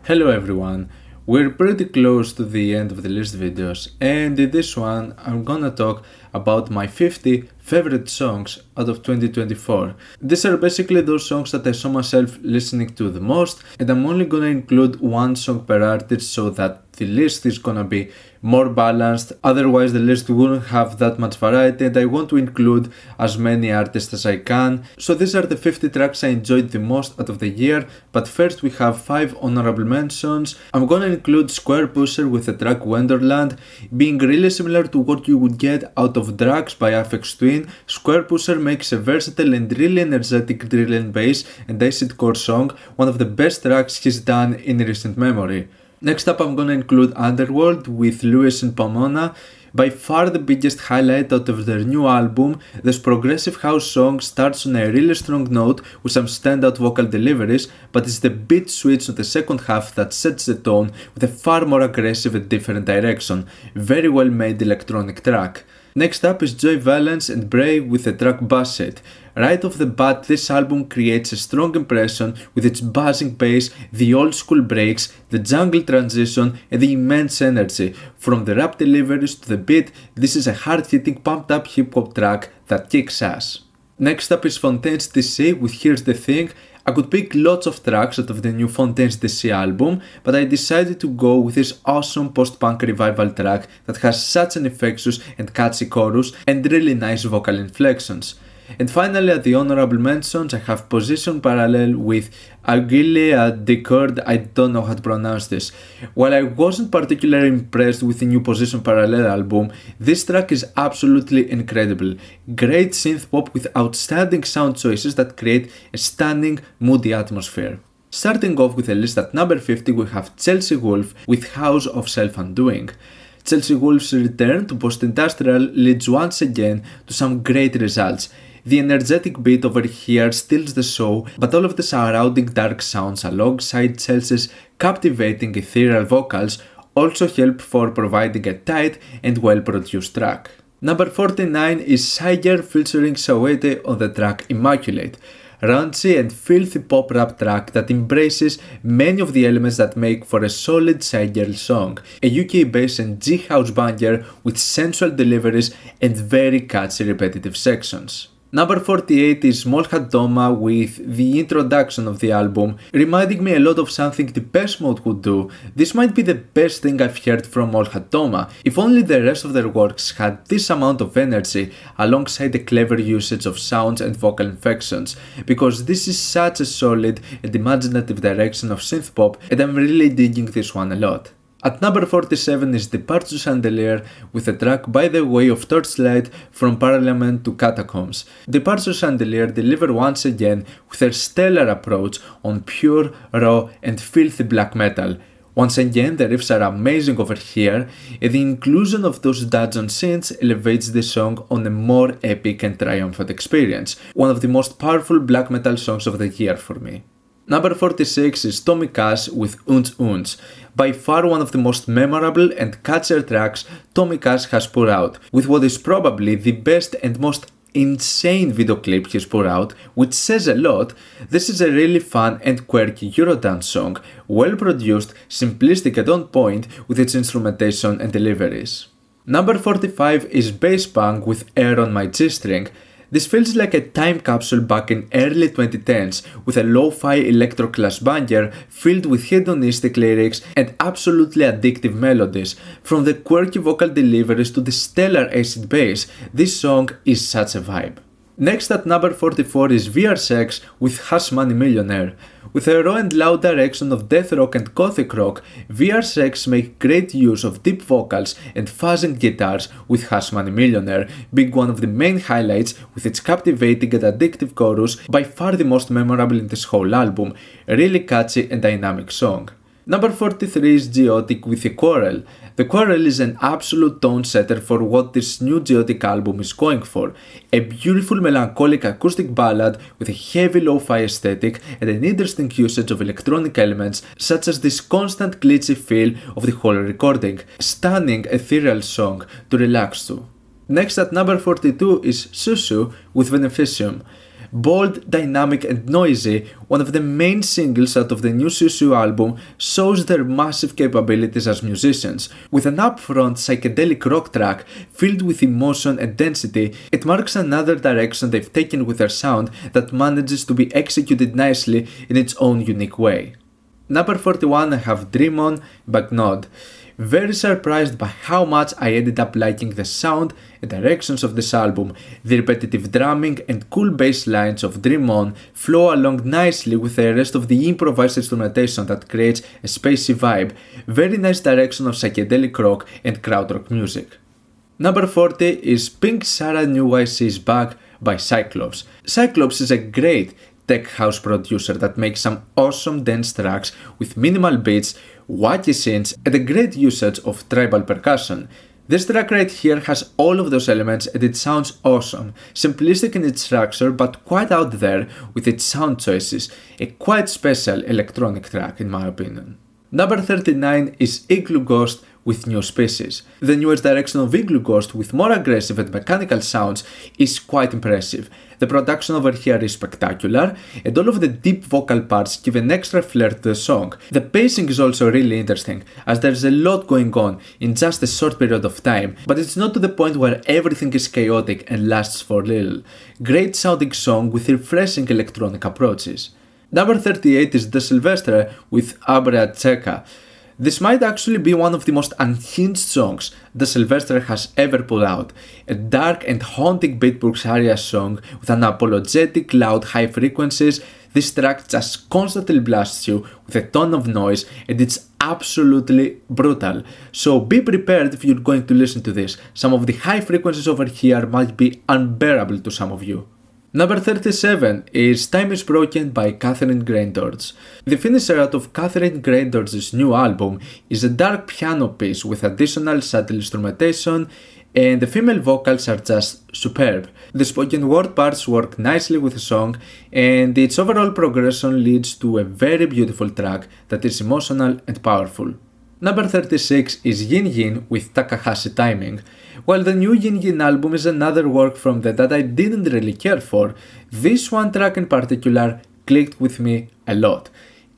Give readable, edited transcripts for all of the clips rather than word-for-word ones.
Hello everyone, we're pretty close to the end of the list videos, and in this one I'm gonna talk about my 50 favorite songs out of 2024. These are basically those songs that I saw myself listening to the most, and I'm only gonna include one song per artist so that the list is gonna be more balanced, otherwise the list wouldn't have that much variety and I want to include as many artists as I can. So these are the 50 tracks I enjoyed the most out of the year, but first we have 5 honorable mentions. I'm gonna include Square Pusher with the track Wonderland. Being really similar to what you would get out of Drugs by Aphex Twin, Square Pusher makes a versatile and really energetic drill and bass and acid core song, one of the best tracks he's done in recent memory. Next up I'm gonna include Underworld with Lewis and Pomona. By far the biggest highlight out of their new album, this progressive house song starts on a really strong note with some standout vocal deliveries, but it's the beat switch on the second half that sets the tone with a far more aggressive and different direction. Very well made electronic track. Next up is Joy Valence and Bray with the track Basset. Right off the bat, this album creates a strong impression with its buzzing bass, the old school breaks, the jungle transition, and the immense energy. From the rap deliveries to the beat, this is a hard-hitting, pumped-up hip-hop track that kicks ass. Next up is Fontaine's DC with Here's the Thing. I could pick lots of tracks out of the new Fontaine's DC album, but I decided to go with this awesome post-punk revival track that has such an infectious and catchy chorus and really nice vocal inflections. And finally, at the honorable mentions, I have Position Parallel with Aguilea Decord. I don't know how to pronounce this. While I wasn't particularly impressed with the new Position Parallel album, this track is absolutely incredible. Great synth pop with outstanding sound choices that create a stunning, moody atmosphere. Starting off with a list at number 50, we have Chelsea Wolfe with House of Self-Undoing. Chelsea Wolfe's return to post-industrial leads once again to some great results. The energetic beat over here steals the show, but all of the surrounding dark sounds alongside Chelsea's captivating ethereal vocals also help for providing a tight and well-produced track. Number 49 is Siger featuring Saweetie on the track Immaculate. Raunchy and filthy pop rap track that embraces many of the elements that make for a solid Siger song, a UK bass and G house banger with sensual deliveries and very catchy repetitive sections. Number 48 is Molhatoma with the introduction of the album, reminding me a lot of something Depeche Mode would do. This might be the best thing I've heard from Molhatoma, if only the rest of their works had this amount of energy alongside the clever usage of sounds and vocal inflections, because this is such a solid and imaginative direction of synth pop and I'm really digging this one a lot. At number 47 is Departure Chandelier with the track By the Way of Torchlight from Parliament to Catacombs. Departure Chandelier deliver once again with their stellar approach on pure, raw and filthy black metal. Once again, the riffs are amazing over here, and the inclusion of those dungeon synths elevates the song on a more epic and triumphant experience. One of the most powerful black metal songs of the year for me. Number 46 is Tommy Cash with Unch Unch. By far one of the most memorable and catchier tracks Tommy Cash has put out, with what is probably the best and most insane video clip he's put out, which says a lot. This is a really fun and quirky Eurodance song, well produced, simplistic and on point with its instrumentation and deliveries. Number 45 is Bass Punk with Air on My G-String. This feels like a time capsule back in early 2010s with a lo-fi electro-clash banger filled with hedonistic lyrics and absolutely addictive melodies. From the quirky vocal deliveries to the stellar acid bass, this song is such a vibe. Next at number 44 is VR6 with Hush Money Millionaire. With a raw and loud direction of death rock and gothic rock, VR6 make great use of deep vocals and fuzzing guitars with Hush Money Millionaire, being one of the main highlights with its captivating and addictive chorus, by far the most memorable in this whole album, a really catchy and dynamic song. Number 43 is Geotic with The Quarrel. The Quarrel is an absolute tone setter for what this new Geotic album is going for. A beautiful melancholic acoustic ballad with a heavy lo-fi aesthetic and an interesting usage of electronic elements such as this constant glitchy feel of the whole recording. Stunning ethereal song to relax to. Next at number 42 is Susu with Beneficium. Bold, dynamic and noisy, one of the main singles out of the new Sisu album shows their massive capabilities as musicians. With an upfront psychedelic rock track filled with emotion and density, it marks another direction they've taken with their sound that manages to be executed nicely in its own unique way. Number 41, I have Dream On by Gnod. Very surprised by how much I ended up liking the sound and directions of this album. The repetitive drumming and cool bass lines of Dream On flow along nicely with the rest of the improvised instrumentation that creates a spacey vibe. Very nice direction of psychedelic rock and krautrock music. Number 40 is Pink Sarah New YC is Back by Cyclops. Cyclops is a great tech house producer that makes some awesome dance tracks with minimal beats, wacky synths, and a great usage of tribal percussion. This track right here has all of those elements and it sounds awesome, simplistic in its structure but quite out there with its sound choices, a quite special electronic track in my opinion. Number 39 is Igloo Ghost with New Species. The newest direction of Igloo Ghost with more aggressive and mechanical sounds is quite impressive. The production over here is spectacular, and all of the deep vocal parts give an extra flair to the song. The pacing is also really interesting, as there's a lot going on in just a short period of time, but it's not to the point where everything is chaotic and lasts for little. Great sounding song with refreshing electronic approaches. Number 38 is d.silvestre with Abrea Tcheka. This might actually be one of the most unhinged songs d.silvestre has ever put out. A dark and haunting beatbox area song with unapologetic loud high frequencies, this track just constantly blasts you with a ton of noise and it's absolutely brutal. So be prepared if you're going to listen to this. Some of the high frequencies over here might be unbearable to some of you. Number 37 is Time is Broken by Catherine Greindorz. The finisher out of Catherine Greindorz's new album is a dark piano piece with additional subtle instrumentation, and the female vocals are just superb. The spoken word parts work nicely with the song, and its overall progression leads to a very beautiful track that is emotional and powerful. Number 36 is Yin Yin with Takahashi Timing. While the new Yin Yin album is another work from them that I didn't really care for, this one track in particular clicked with me a lot.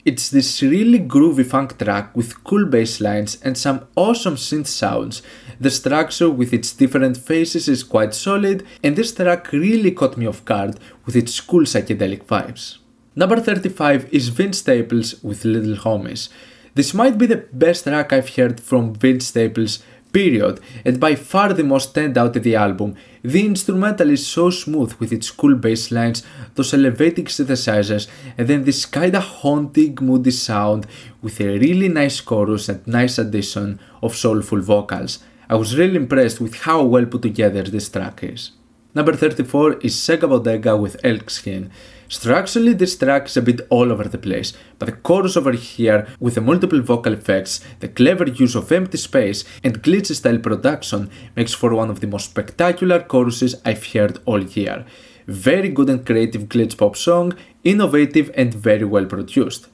It's this really groovy funk track with cool bass lines and some awesome synth sounds. The structure with its different phases is quite solid, and this track really caught me off guard with its cool psychedelic vibes. Number 35 is Vince Staples with Little Homies. This might be the best track I've heard from Vince Staples, period, and by far the most standout in the album. The instrumental is so smooth with its cool bass lines, those elevating synthesizers, and then this kinda haunting, moody sound with a really nice chorus and nice addition of soulful vocals. I was really impressed with how well put together this track is. Number 34 is Sega Bodega with Elkskin. Structurally, this track is a bit all over the place, but the chorus over here, with the multiple vocal effects, the clever use of empty space, and glitchy style production, makes for one of the most spectacular choruses I've heard all year. Very good and creative glitch pop song, innovative and very well produced.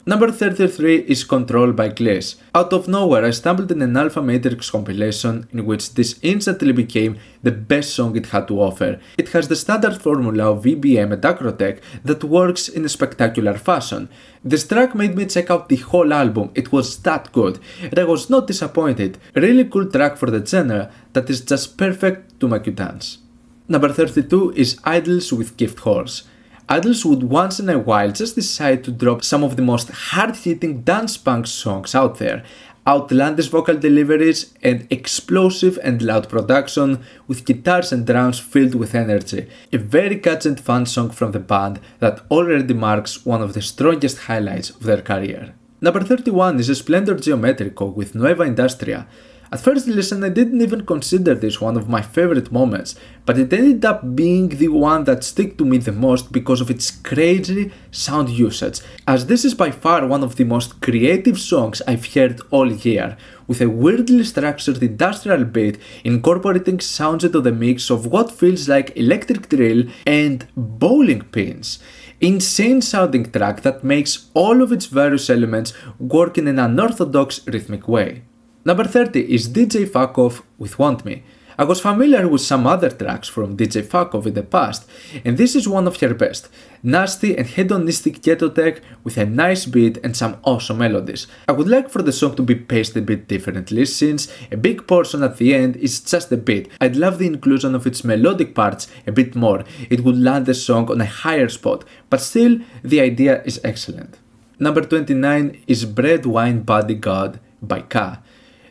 Number 33 is Control by Gliss. Out of nowhere, I stumbled in an Alpha Matrix compilation in which this instantly became the best song it had to offer. It has the standard formula of VBM and Acrotech that works in a spectacular fashion. This track made me check out the whole album, it was that good, and I was not disappointed. A really cool track for the genre that is just perfect to make you dance. Number 32 is Idols with Gift Horse. Idols would once in a while just decide to drop some of the most hard-hitting dance punk songs out there, outlandish vocal deliveries and explosive and loud production with guitars and drums filled with energy. A very catchy and fun song from the band that already marks one of the strongest highlights of their career. Number 31 is Splendor Geometrico with Nueva Industria. At first listen I didn't even consider this one of my favorite moments, but it ended up being the one that stuck to me the most because of its crazy sound usage, as this is by far one of the most creative songs I've heard all year, with a weirdly structured industrial beat incorporating sounds into the mix of what feels like electric drill and bowling pins. Insane sounding track that makes all of its various elements work in an unorthodox rhythmic way. Number 30 is DJ Fuck Off with Want Me. I was familiar with some other tracks from DJ Fakov in the past, and this is one of her best. Nasty and hedonistic ghetto tech with a nice beat and some awesome melodies. I would like for the song to be paced a bit differently, since a big portion at the end is just a beat. I'd love the inclusion of its melodic parts a bit more. It would land the song on a higher spot, but still, the idea is excellent. Number 29 is Bread Wine Bodyguard by Ka.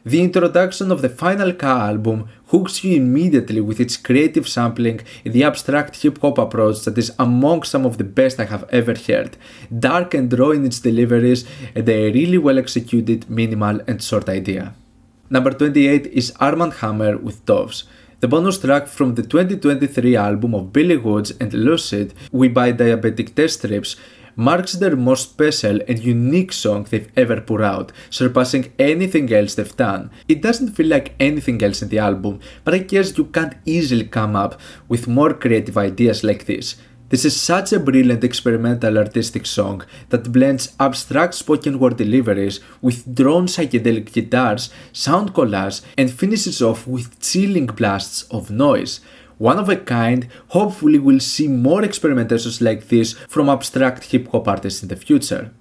The introduction of the final Ka album hooks you immediately with its creative sampling and the abstract hip-hop approach that is among some of the best I have ever heard. Dark and raw in its deliveries and a really well executed, minimal and short idea. Number 28 is Armand Hammer with Doves. The bonus track from the 2023 album of Billy Woods and Lucid, We Buy Diabetic Test Strips, marks their most special and unique song they've ever put out, surpassing anything else they've done. It doesn't feel like anything else in the album, but I guess you can't easily come up with more creative ideas like this. This is such a brilliant experimental artistic song that blends abstract spoken word deliveries with drone psychedelic guitars, sound collage, and finishes off with chilling blasts of noise. One of a kind, hopefully we'll see more experimentations like this from abstract hip-hop artists in the future.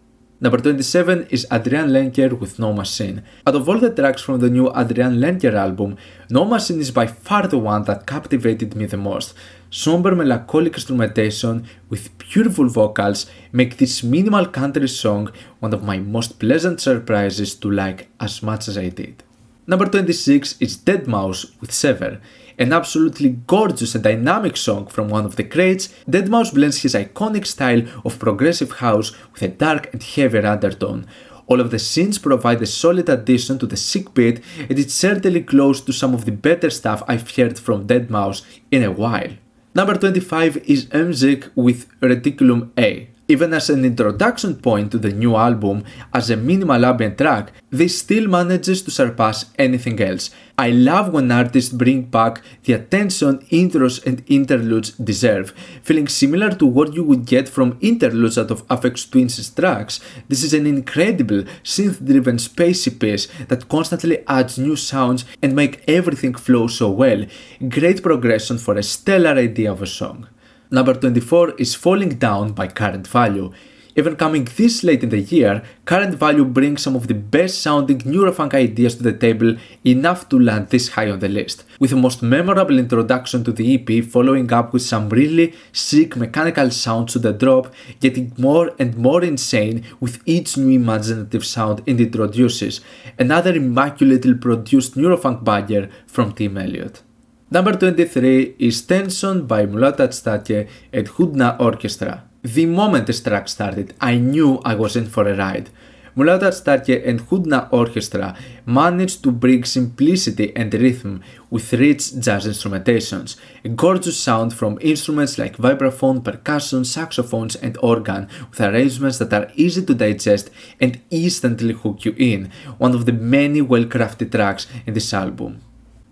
Number 27 is Adrian Lenker with No Machine. Out of all the tracks from the new Adrian Lenker album, No Machine is by far the one that captivated me the most. Somber melancholic instrumentation with beautiful vocals make this minimal country song one of my most pleasant surprises to like as much as I did. Number 26 is Deadmau5 with Sever. An absolutely gorgeous and dynamic song from one of the greats, Deadmau5 blends his iconic style of progressive house with a dark and heavier undertone. All of the synths provide a solid addition to the sick beat, and it's certainly close to some of the better stuff I've heard from Deadmau5 in a while. Number 25 is m-Ziq with Reticulum A. Even as an introduction point to the new album, as a minimal ambient track, this still manages to surpass anything else. I love when artists bring back the attention intros and interludes deserve. Feeling similar to what you would get from interludes out of Aphex Twins' tracks, this is an incredible synth-driven spacey piece that constantly adds new sounds and make everything flow so well. Great progression for a stellar idea of a song. Number 24 is Falling Down by Current Value. Even coming this late in the year, Current Value brings some of the best sounding neurofunk ideas to the table, enough to land this high on the list. With the most memorable introduction to the EP following up with some really sick mechanical sounds to the drop, getting more and more insane with each new imaginative sound it introduces. Another immaculately produced neurofunk bagger from Tim Elliott. Number 23 is Tension by Mulata Tstatje and Hudna Orchestra. The moment this track started, I knew I was in for a ride. Mulata Tstatje and Hudna Orchestra managed to bring simplicity and rhythm with rich jazz instrumentations, a gorgeous sound from instruments like vibraphone, percussion, saxophones and organ, with arrangements that are easy to digest and instantly hook you in, one of the many well-crafted tracks in this album.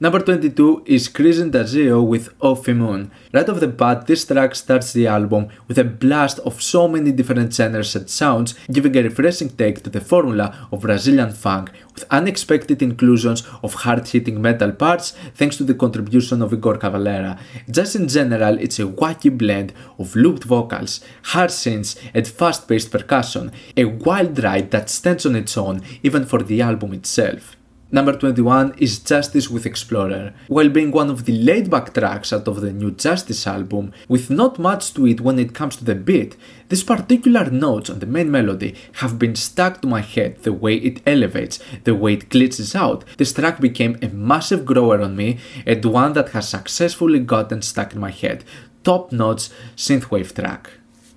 Number 22 is Crising Dazio with Ofi Moon. Right off the bat, this track starts the album with a blast of so many different genres and sounds, giving a refreshing take to the formula of Brazilian funk, with unexpected inclusions of hard-hitting metal parts thanks to the contribution of Igor Cavalera. Just in general, it's a wacky blend of looped vocals, hard synths and fast-paced percussion, a wild ride that stands on its own even for the album itself. Number 21 is Justice with Explorer. While being one of the laid-back tracks out of the new Justice album, with not much to it when it comes to the beat, these particular notes on the main melody have been stuck to my head, the way it elevates, the way it glitches out. This track became a massive grower on me, and one that has successfully gotten stuck in my head. Top-notch synthwave track.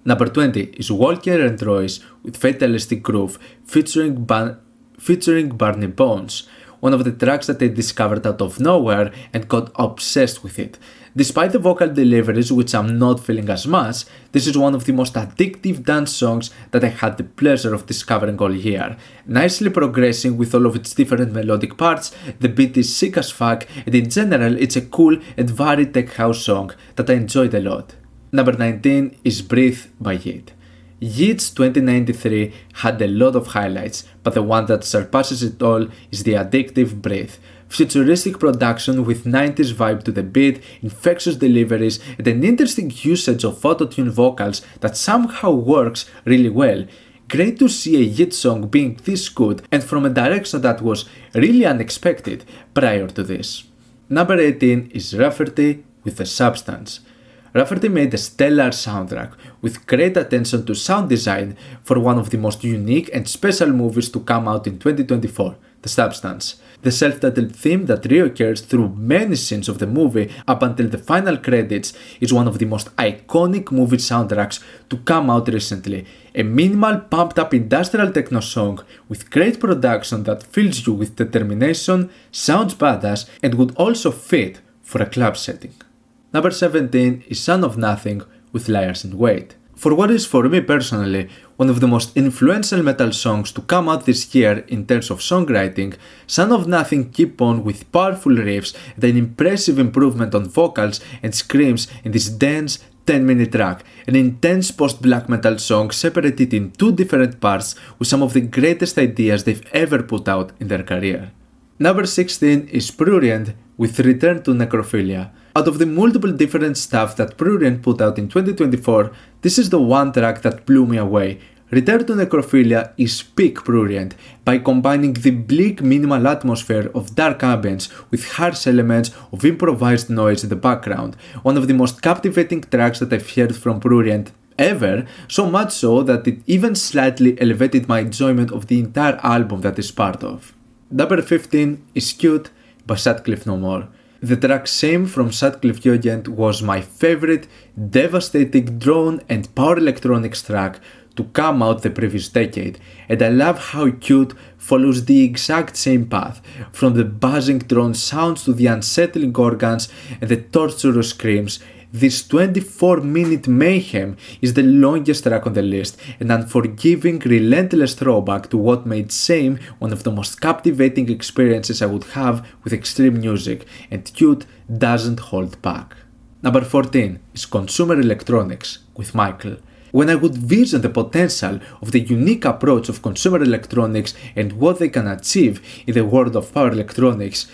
Number 20 is Walker and Royce with Fatalistic Groove featuring Barney Bones, one of the tracks that I discovered out of nowhere and got obsessed with it. Despite the vocal deliveries, which I'm not feeling as much, this is one of the most addictive dance songs that I had the pleasure of discovering all year. Nicely progressing with all of its different melodic parts, the beat is sick as fuck, and in general it's a cool and varied tech house song that I enjoyed a lot. Number 19 is Breathe by Yeet. Yeet's 2093 had a lot of highlights, but the one that surpasses it all is the addictive Breathe. futuristic production with 90s vibe to the beat, infectious deliveries, and an interesting usage of auto-tune vocals that somehow works really well. Great to see a Yeet song being this good and from a direction that was really unexpected prior to this. Number 18 is Rafferty with The Substance. Rafferty made a stellar soundtrack with great attention to sound design for one of the most unique and special movies to come out in 2024, The Substance. The self-titled theme that reoccurs through many scenes of the movie up until the final credits is one of the most iconic movie soundtracks to come out recently. A minimal pumped-up industrial techno song with great production that fills you with determination, sounds badass, and would also fit for a club setting. Number 17 is Son of Nothing with Liars in Wait. For what is for me personally one of the most influential metal songs to come out this year in terms of songwriting, Son of Nothing keep on with powerful riffs and an impressive improvement on vocals and screams in this dense 10-minute track, an intense post-black metal song separated in two different parts with some of the greatest ideas they've ever put out in their career. Number 16 is Prurient with Return to Necrophilia. Out of the multiple different stuff that Prurient put out in 2024, this is the one track that blew me away. Return to Necrophilia is peak Prurient by combining the bleak minimal atmosphere of dark ambience with harsh elements of improvised noise in the background. One of the most captivating tracks that I've heard from Prurient ever, so much so that it even slightly elevated my enjoyment of the entire album that is part of. Number 15 is Cute by Sutcliffe No More. The track Same from Sutcliffe Jugend was my favorite devastating drone and power electronics track to come out the previous decade, and I love how Cute follows the exact same path, from the buzzing drone sounds to the unsettling organs and the torturous screams. This 24-minute mayhem is the longest track on the list, an unforgiving, relentless throwback to what made Same one of the most captivating experiences I would have with extreme music, and Cute doesn't hold back. Number 14 is Consumer Electronics with Michael. When I would vision the potential of the unique approach of consumer electronics and what they can achieve in the world of power electronics,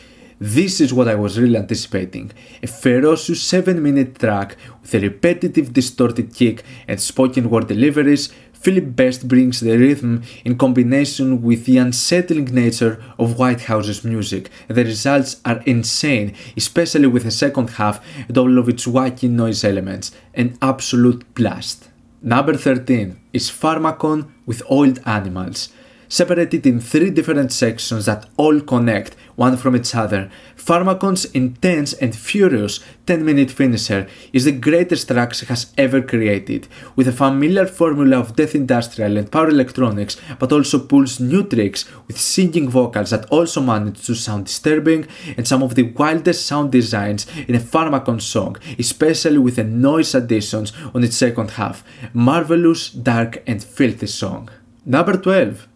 this is what I was really anticipating. A ferocious 7-minute track with a repetitive distorted kick and spoken word deliveries. Philip Best brings the rhythm in combination with the unsettling nature of Whitehouse's music. The results are insane, especially with the second half and all of its wacky noise elements. An absolute blast. Number 13 is Pharmacon with Oiled Animals. Separated in 3 different sections that all connect one from each other, Pharmacon's intense and furious 10-minute finisher is the greatest track she has ever created, with a familiar formula of death industrial and power electronics, but also pulls new tricks with singing vocals that also manage to sound disturbing, and some of the wildest sound designs in a Pharmacon song, especially with the noise additions on its second half. Marvelous, dark and filthy song. Number 12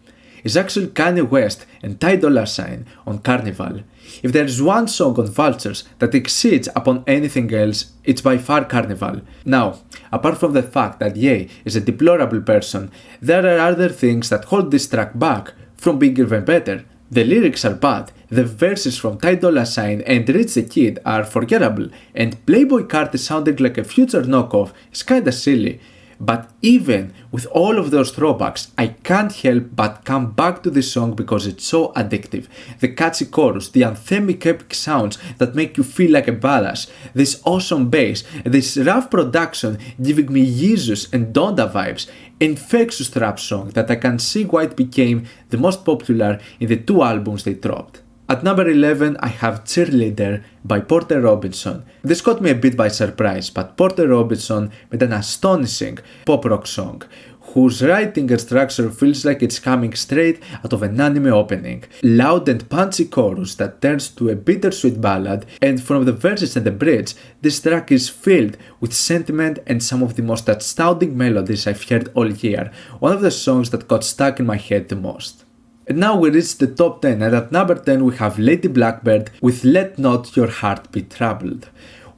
is actually Kanye West and Ty Dolla $ign on Carnival. If there is one song on Vultures that exceeds upon anything else, it's by far Carnival. Now, apart from the fact that Ye is a deplorable person, there are other things that hold this track back from being even better. The lyrics are bad, the verses from Ty Dolla $ign and Rich the Kid are forgettable, and Playboy Carti sounding like a Future knockoff is kinda silly. But even with all of those throwbacks, I can't help but come back to this song because it's so addictive. The catchy chorus, the anthemic epic sounds that make you feel like a badass, this awesome bass, this rough production giving me Jesus and Donda vibes, infectious trap song that I can see why it became the most popular in the 2 albums they dropped. At number 11, I have Cheerleader by Porter Robinson. This caught me a bit by surprise, but Porter Robinson made an astonishing pop rock song, whose writing and structure feels like it's coming straight out of an anime opening. Loud and punchy chorus that turns to a bittersweet ballad, and from the verses and the bridge, this track is filled with sentiment and some of the most astounding melodies I've heard all year, one of the songs that got stuck in my head the most. And now we reach the top 10, and at number 10 we have Lady Blackbird with Let Not Your Heart Be Troubled.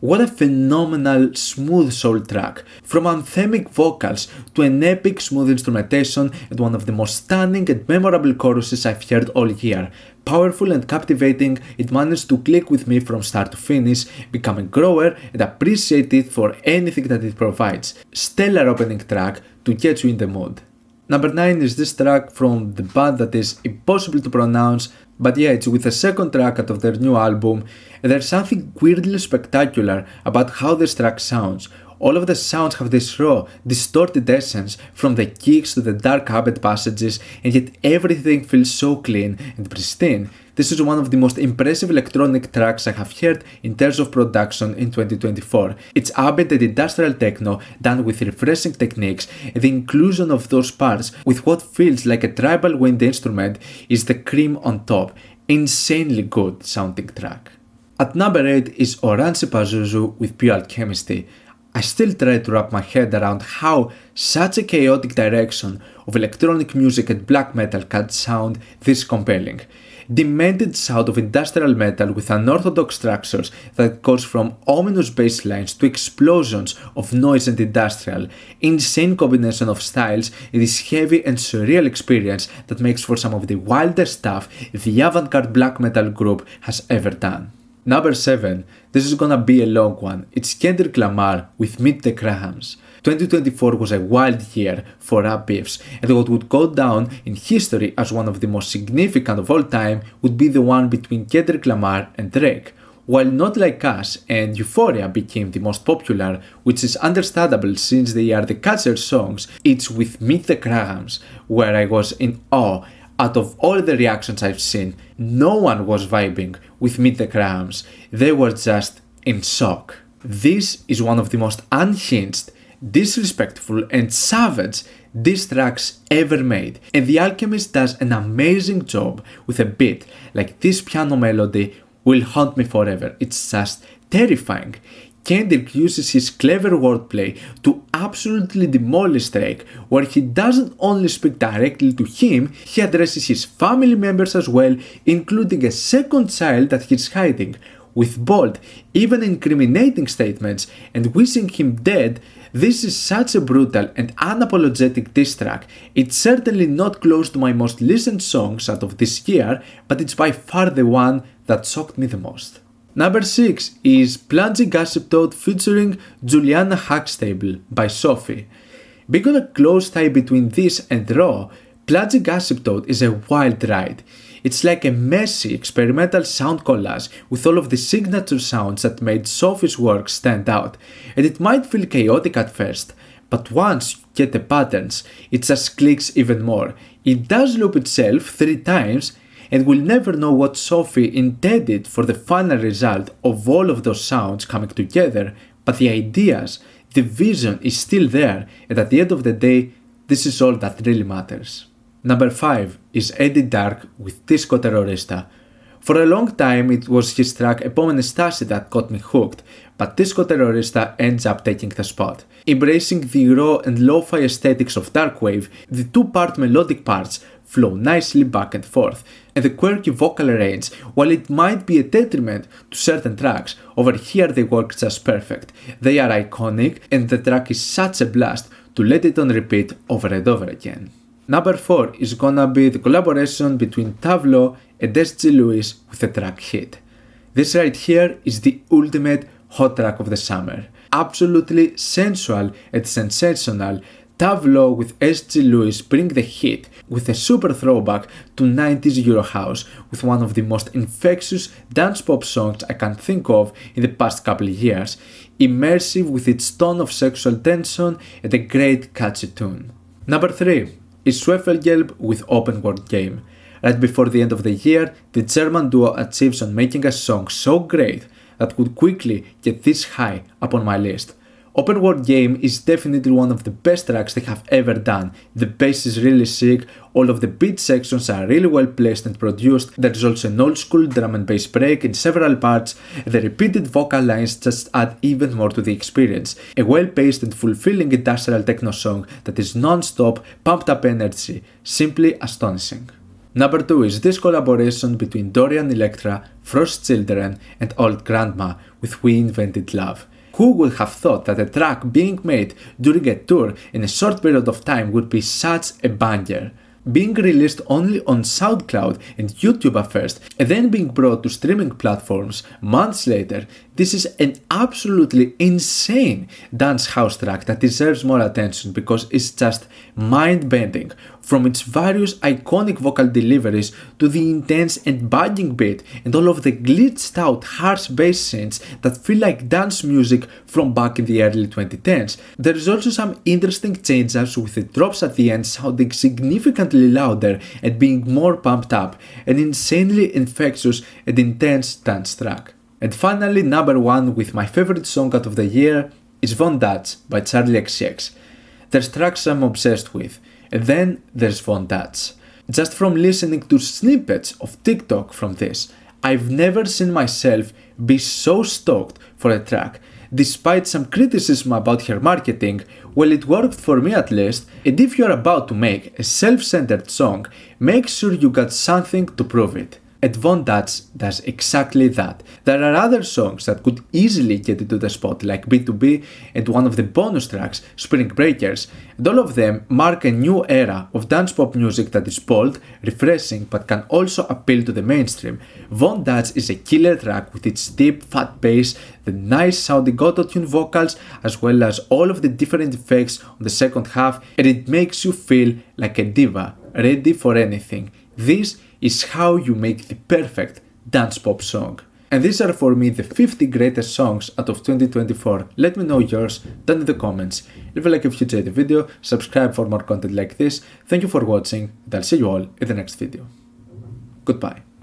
What a phenomenal smooth soul track, from anthemic vocals to an epic smooth instrumentation and one of the most stunning and memorable choruses I've heard all year. Powerful and captivating, it managed to click with me from start to finish, become a grower and appreciate it for anything that it provides. Stellar opening track to get you in the mood. Number 9 is this track from the band that is impossible to pronounce, but yeah, it's with the second track out of their new album, and there's something weirdly spectacular about how this track sounds. All of the sounds have this raw, distorted essence, from the kicks to the dark ambient passages, and yet everything feels so clean and pristine. This is one of the most impressive electronic tracks I have heard in terms of production in 2024. It's ambient and industrial techno done with refreshing techniques, and the inclusion of those parts with what feels like a tribal wind instrument is the cream on top. Insanely good sounding track. At number 8 is Orange Pazuzu with Pure Alchemistry. I still try to wrap my head around how such a chaotic direction of electronic music and black metal can sound this compelling. Demented sound of industrial metal with unorthodox structures that goes from ominous bass lines to explosions of noise and industrial, insane combination of styles in this heavy and surreal experience that makes for some of the wildest stuff the avant-garde black metal group has ever done. Number 7, this is gonna be a long one. It's Kendrick Lamar with Meet the Grahams. 2024 was a wild year for rap beefs, and what would go down in history as one of the most significant of all time would be the one between Kendrick Lamar and Drake. While Not Like Us and Euphoria became the most popular, which is understandable since they are the catchier songs, it's with Meet the Grahams where I was in awe. Out of all the reactions I've seen, no one was vibing with Meet the Grahams. They were just in shock. This is one of the most unhinged, disrespectful and savage diss tracks ever made, and The Alchemist does an amazing job with a beat like this piano melody will haunt me forever. It's just terrifying. Kendrick uses his clever wordplay to absolutely demolish Drake, where he doesn't only speak directly to him, he addresses his family members as well, including a second child that he's hiding, with bold, even incriminating statements, and wishing him dead. This is such a brutal and unapologetic diss track. It's certainly not close to my most listened songs out of this year, but it's by far the one that shocked me the most. Number 6 is Plunging Asymptote featuring Juliana Huxtable by Sophie. Being on a close tie between this and Raw, Plunging Asymptote is a wild ride. It's like a messy experimental sound collage with all of the signature sounds that made Sophie's work stand out, and it might feel chaotic at first, but once you get the patterns, it just clicks even more. It does loop itself 3 times, and we'll never know what Sophie intended for the final result of all of those sounds coming together, but the ideas, the vision is still there, and at the end of the day, this is all that really matters. Number 5 is Eddie Dark with Disco Terrorista. For a long time it was his track Επόμενη Στάση that got me hooked, but Disco Terrorista ends up taking the spot. Embracing the raw and lo-fi aesthetics of Darkwave, the 2-part melodic parts flow nicely back and forth, and the quirky vocal range, while it might be a detriment to certain tracks, over here they work just perfect. They are iconic, and the track is such a blast to let it on repeat over and over again. Number 4 is gonna be the collaboration between Tavlo and S.G. Lewis with the track Hit. This right here is the ultimate hot track of the summer. Absolutely sensual and sensational, Tavlo with S.G. Lewis bring the heat with a super throwback to 90s Eurohouse with one of the most infectious dance pop songs I can think of in the past couple of years, immersive with its tone of sexual tension and a great catchy tune. Number 3 is Schwefelgelb with Open World Game. Right before the end of the year, the German duo achieves on making a song so great that would quickly get this high up on my list. Open World Game is definitely one of the best tracks they have ever done. The bass is really sick, all of the beat sections are really well placed and produced, there's also an old school drum and bass break in several parts, and the repeated vocal lines just add even more to the experience. A well paced and fulfilling industrial techno song that is non-stop, pumped up energy, simply astonishing. Number 2 is this collaboration between Dorian Electra, Frost Children, and Old Grandma with We Invented Love. Who would have thought that a track being made during a tour in a short period of time would be such a banger? Being released only on SoundCloud and YouTube at first, and then being brought to streaming platforms months later, this is an absolutely insane dance house track that deserves more attention because it's just mind-bending, from its various iconic vocal deliveries to the intense and banging beat and all of the glitched out harsh bass synths that feel like dance music from back in the early 2010s. There is also some interesting change-ups with the drops at the end sounding significantly louder and being more pumped up, an insanely infectious and intense dance track. And finally, number 1 with my favorite song out of the year is Von Dutch by Charlie XCX. There's tracks I'm obsessed with, and then there's Von Dutch. Just from listening to snippets of TikTok from this, I've never seen myself be so stoked for a track. Despite some criticism about her marketing, well, it worked for me at least, and if you're about to make a self-centered song, make sure you got something to prove it. And Von Dutch does exactly that. There are other songs that could easily get into the spot like B2B and one of the bonus tracks, Spring Breakers, and all of them mark a new era of dance pop music that is bold, refreshing, but can also appeal to the mainstream. Von Dutch is a killer track with its deep, fat bass, the nice sounding auto-tune vocals, as well as all of the different effects on the second half, and it makes you feel like a diva, ready for anything. This is how you make the perfect dance pop song. And these are for me the 50 greatest songs out of 2024. Let me know yours down in the comments. Leave a like if you enjoyed the video, subscribe for more content like this. Thank you for watching, and I'll see you all in the next video. Goodbye.